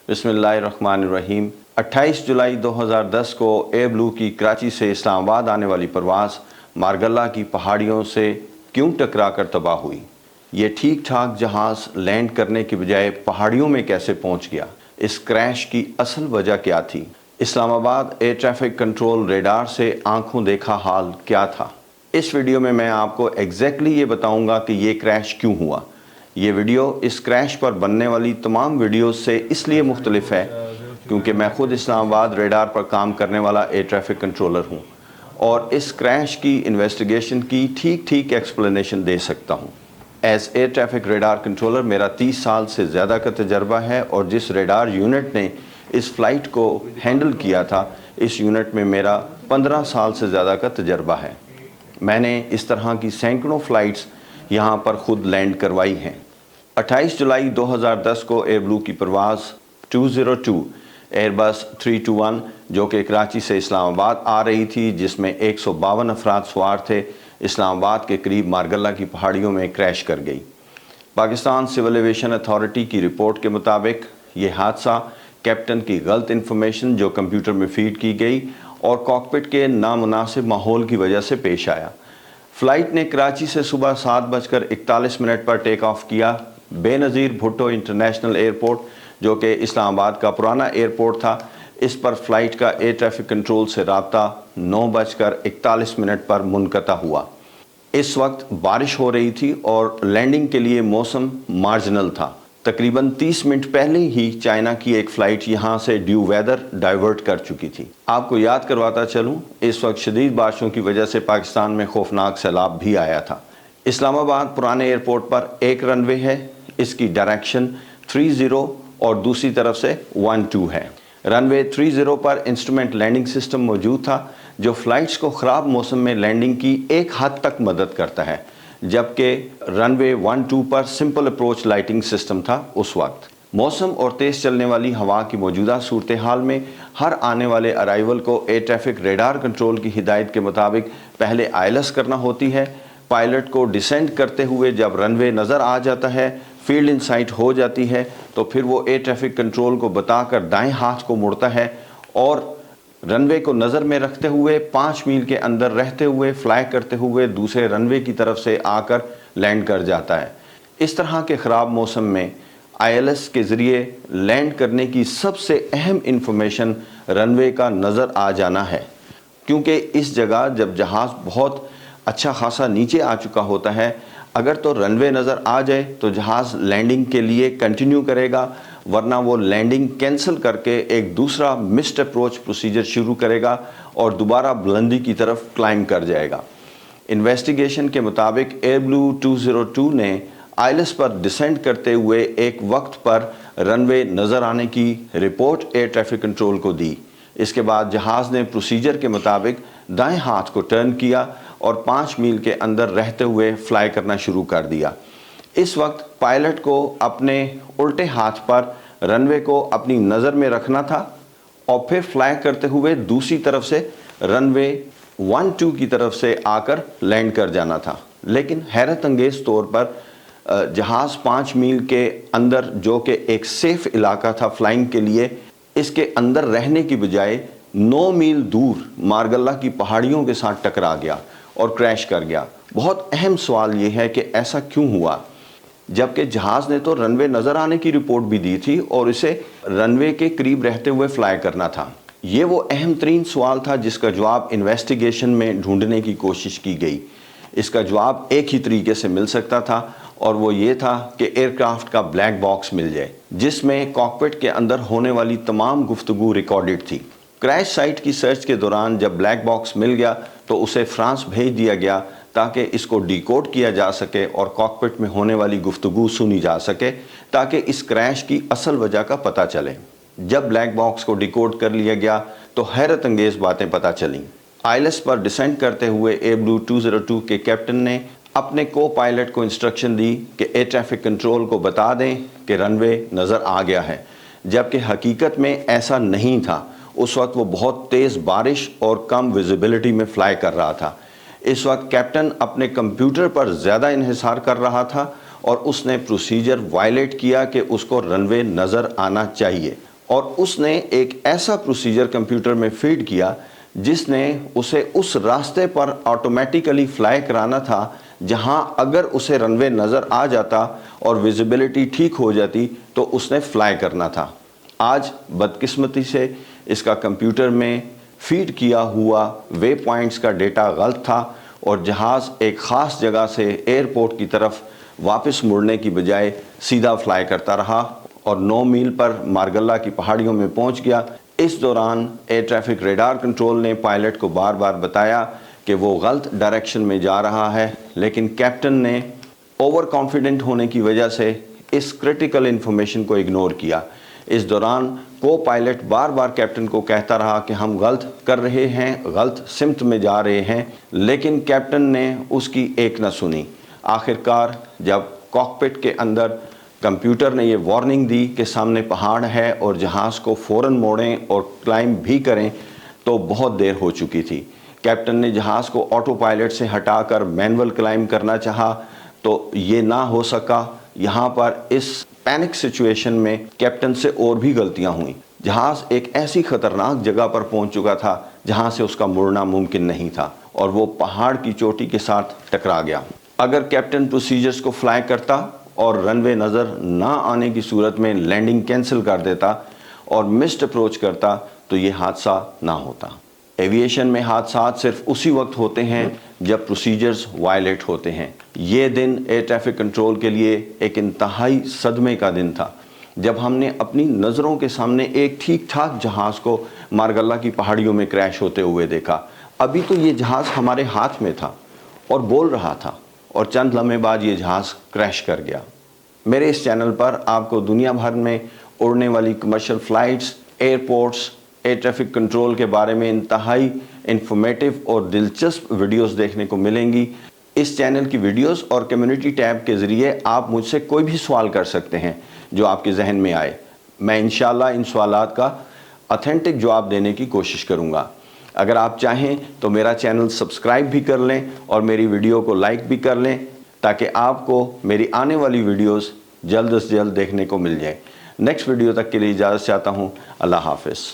बिस्मिल्लाहिर्रहमानिर्रहीम। 28 जुलाई 2010 को air blue की कराची से इस्लामाबाद आने वाली परवाज़ मारगल्ला की पहाड़ियों से क्यों टकरा कर तबाह हुई? ये ठीक ठाक जहाज़ लैंड करने के बजाय पहाड़ियों में कैसे पहुंच गया? इस क्रैश की असल वजह क्या थी? Islamabad air traffic control radar से आंखों देखा हाल क्या था? इस वीडियो में मैं आपको एग्जैक्टली ये बताऊंगा कि ये क्रैश क्यों हुआ। ये वीडियो इस क्रैश पर बनने वाली तमाम वीडियोस से इसलिए मुख्तलिफ है क्योंकि मैं ख़ुद इस्लामाबाद रेडार पर काम करने वाला एयर ट्रैफिक कंट्रोलर हूँ और इस क्रैश की इन्वेस्टिगेशन की ठीक एक्सप्लेनेशन दे सकता हूँ। As air traffic radar controller मेरा 30 साल से ज़्यादा का तजर्बा है और जिस रेडार यूनिट ने इस फ़्लाइट को हैंडल किया था, इस यूनिट में मेरा 15 साल से ज़्यादा का तजर्बा है। मैंने इस तरह की सैकड़ों फ़्लाइट्स यहाँ पर ख़ुद लैंड करवाई हैं। 28 जुलाई 2010 को एयर ब्लू की परवाज़ 202 एयरबस 321 जो कि कराची से इस्लामाबाद आ रही थी, जिसमें 152 अफराद सवार थे, इस्लामाबाद के करीब मारगल्ला की पहाड़ियों में क्रैश कर गई। पाकिस्तान सिविल एविएशन अथॉरिटी की रिपोर्ट के मुताबिक ये हादसा कैप्टन की गलत इन्फॉर्मेशन जो कंप्यूटर में फीड की गई और कॉकपिट के नामुनासिब माहौल की वजह से पेश आया। फ़्लाइट ने कराची से सुबह 7:41 पर टेक ऑफ किया। बेनज़ीर भुट्टो इंटरनेशनल एयरपोर्ट जो कि इस्लामाबाद का पुराना एयरपोर्ट था, इस पर फ़्लाइट का एयर ट्रैफिक कंट्रोल से रब्ता 9:41 पर मुनक़ता हुआ। इस वक्त बारिश हो रही थी और लैंडिंग के लिए मौसम मार्जिनल था। तकरीबन 30 मिनट पहले ही चाइना की एक फ़्लाइट यहाँ से ड्यू वेदर डाइवर्ट कर चुकी थी। आपको याद करवाता चलूँ, इस वक्त शदीद बारिशों की वजह से पाकिस्तान में खौफनाक सैलाब भी आया था। इस्लामाबाद पुराने एयरपोर्ट पर एक रनवे है, इसकी डायरेक्शन 30 और दूसरी तरफ से 12 है। रनवे 30 पर इंस्ट्रूमेंट लैंडिंग सिस्टम मौजूद था जो फ़्लाइट्स को ख़राब मौसम में लैंडिंग की एक हद तक मदद करता है, जबकि रनवे 12 पर सिंपल अप्रोच लाइटिंग सिस्टम था। उस वक्त मौसम और तेज़ चलने वाली हवा की मौजूदा सूरत हाल में हर आने वाले अराइवल को एयर ट्रैफिक रेडार कंट्रोल की हिदायत के मुताबिक पहले ILS करना होती है। पायलट को डिसेंड करते हुए जब रनवे नज़र आ जाता है, फील्ड इन साइट हो जाती है, तो फिर वो एयर ट्रैफिक कंट्रोल को बताकर दाएं हाथ को मुड़ता है और रनवे को नज़र में रखते हुए 5 मील के अंदर रहते हुए फ्लाई करते हुए दूसरे रनवे की तरफ से आकर लैंड कर जाता है। इस तरह के ख़राब मौसम में ILS के ज़रिए लैंड करने की सबसे अहम इंफॉर्मेशन रनवे का नज़र आ जाना है, क्योंकि इस जगह जब जहाज़ बहुत अच्छा खासा नीचे आ चुका होता है, अगर तो रनवे नज़र आ जाए तो जहाज़ लैंडिंग के लिए कंटिन्यू करेगा, वरना वो लैंडिंग कैंसिल करके एक दूसरा मिस्ड अप्रोच प्रोसीजर शुरू करेगा और दोबारा बुलंदी की तरफ क्लाइम कर जाएगा। इन्वेस्टिगेशन के मुताबिक एयर ब्लू 202 ने ILS पर डिसेंड करते हुए एक वक्त पर रनवे नज़र आने की रिपोर्ट एयर ट्रैफिक कंट्रोल को दी। इसके बाद जहाज़ ने प्रोसीजर के मुताबिक दाएं हाथ को टर्न किया और 5 मील के अंदर रहते हुए फ्लाई करना शुरू कर दिया। इस वक्त पायलट को अपने उल्टे हाथ पर रनवे को अपनी नज़र में रखना था और फिर फ्लाई करते हुए दूसरी तरफ से रनवे 12 की तरफ से आकर लैंड कर जाना था। लेकिन हैरत अंगेज़ तौर पर जहाज़ 5 मील के अंदर, जो कि एक सेफ़ इलाका था फ्लाइंग के लिए, इसके अंदर रहने की बजाय 9 मील दूर मारगल्ला की पहाड़ियों के साथ टकरा गया और क्रैश कर गया। बहुत अहम सवाल ये है कि ऐसा क्यों हुआ, जबकि जहाज़ ने तो रनवे नज़र आने की रिपोर्ट भी दी थी और इसे रनवे के करीब रहते हुए फ्लाई करना था। ये वो अहम तरीन सवाल था जिसका जवाब इन्वेस्टिगेशन में ढूंढने की कोशिश की गई। इसका जवाब एक ही तरीके से मिल सकता था और वो ये था कि एयरक्राफ्ट का ब्लैक बॉक्स मिल जाए जिसमें कॉकपिट के अंदर होने वाली तमाम गुफ्तगू रिकॉर्डेड थी। क्रैश साइट की सर्च के दौरान जब ब्लैक बॉक्स मिल गया तो उसे फ्रांस भेज दिया गया ताकि इसको डिकोड किया जा सके और कॉकपिट में होने वाली गुफ्तगू सुनी जा सके, ताकि इस क्रैश की असल वजह का पता चले। जब ब्लैक बॉक्स को डिकोड कर लिया गया तो हैरत अंगेज़ बातें पता चलीं। ILS पर डिसेंड करते हुए एयर ब्लू 202 के कैप्टन ने अपने को पायलट को इंस्ट्रक्शन दी कि एयर ट्रैफिक कंट्रोल को बता दें कि रनवे नज़र आ गया है, जबकि हकीकत में ऐसा नहीं था। उस वक्त वो बहुत तेज़ बारिश और कम विजिबिलिटी में फ्लाई कर रहा था। इस वक्त कैप्टन अपने कंप्यूटर पर ज़्यादा इन्हिसार कर रहा था और उसने प्रोसीजर वायलेट किया कि उसको रनवे नज़र आना चाहिए। اور اس نے ایک ایسا پروسیجر کمپیوٹر میں فیڈ کیا جس نے اسے اس راستے پر آٹومیٹیکلی فلائی کرانا تھا جہاں اگر اسے رن وے نظر آ جاتا اور ویزیبلٹی ٹھیک ہو جاتی تو اس نے فلائی کرنا تھا۔ آج بدقسمتی سے اس کا کمپیوٹر میں فیڈ کیا ہوا وے پوائنٹس کا ڈیٹا غلط تھا اور جہاز ایک خاص جگہ سے ایئرپورٹ کی طرف واپس مڑنے کی بجائے سیدھا فلائی کرتا رہا اور 9 میل پر مارگلہ کی پہاڑیوں میں پہنچ گیا۔ اس دوران ایئر ٹریفک ریڈار کنٹرول نے پائلٹ کو بار بار بتایا کہ وہ غلط ڈائریکشن میں جا رہا ہے، لیکن کیپٹن نے اوور کانفیڈنٹ ہونے کی وجہ سے اس کریٹیکل انفارمیشن کو اگنور کیا۔ اس دوران کو پائلٹ بار بار کیپٹن کو کہتا رہا کہ ہم غلط کر رہے ہیں، غلط سمت میں جا رہے ہیں، لیکن کیپٹن نے اس کی ایک نہ سنی۔ آخرکار جب کاکپٹ کے اندر کمپیوٹر نے یہ وارننگ دی کہ سامنے پہاڑ ہے اور جہاز کو فوراً موڑیں اور کلائمب بھی کریں تو بہت دیر ہو چکی تھی۔ کیپٹن نے جہاز کو آٹو پائلٹ سے ہٹا کر مینول کلائمب کرنا چاہا تو یہ نہ ہو سکا۔ یہاں پر اس پینک سچویشن میں کیپٹن سے اور بھی غلطیاں ہوئیں۔ جہاز ایک ایسی خطرناک جگہ پر پہنچ چکا تھا جہاں سے اس کا مڑنا ممکن نہیں تھا اور وہ پہاڑ کی چوٹی کے ساتھ ٹکرا گیا۔ اگر کیپٹن پروسیجرز کو فلائی کرتا اور رن وے نظر نہ آنے کی صورت میں لینڈنگ کینسل کر دیتا اور مسڈ اپروچ کرتا تو یہ حادثہ نہ ہوتا۔ ایویشن میں حادثات صرف اسی وقت ہوتے ہیں جب پروسیجرز وائلیٹ ہوتے ہیں۔ یہ دن ایئر ٹریفک کنٹرول کے لیے ایک انتہائی صدمے کا دن تھا جب ہم نے اپنی نظروں کے سامنے ایک ٹھیک ٹھاک جہاز کو مارگلہ کی پہاڑیوں میں کریش ہوتے ہوئے دیکھا۔ ابھی تو یہ جہاز ہمارے ہاتھ میں تھا اور بول رہا تھا اور چند لمحے بعد یہ جہاز کریش کر گیا۔ میرے اس چینل پر آپ کو دنیا بھر میں اڑنے والی commercial flights, airports, air traffic control کے بارے میں انتہائی انفارمیٹیو اور دلچسپ ویڈیوز دیکھنے کو ملیں گی۔ اس چینل کی ویڈیوز اور کمیونٹی ٹیب کے ذریعے آپ مجھ سے کوئی بھی سوال کر سکتے ہیں جو آپ کے ذہن میں آئے۔ میں انشاءاللہ ان سوالات کا اتھینٹک جواب دینے کی کوشش کروں گا۔ اگر آپ چاہیں تو میرا چینل سبسکرائب بھی کر لیں اور میری ویڈیو کو لائک بھی کر لیں تاکہ آپ کو میری آنے والی ویڈیوز جلد از جلد دیکھنے کو مل جائیں۔ نیکسٹ ویڈیو تک کے لیے اجازت چاہتا ہوں۔ اللہ حافظ۔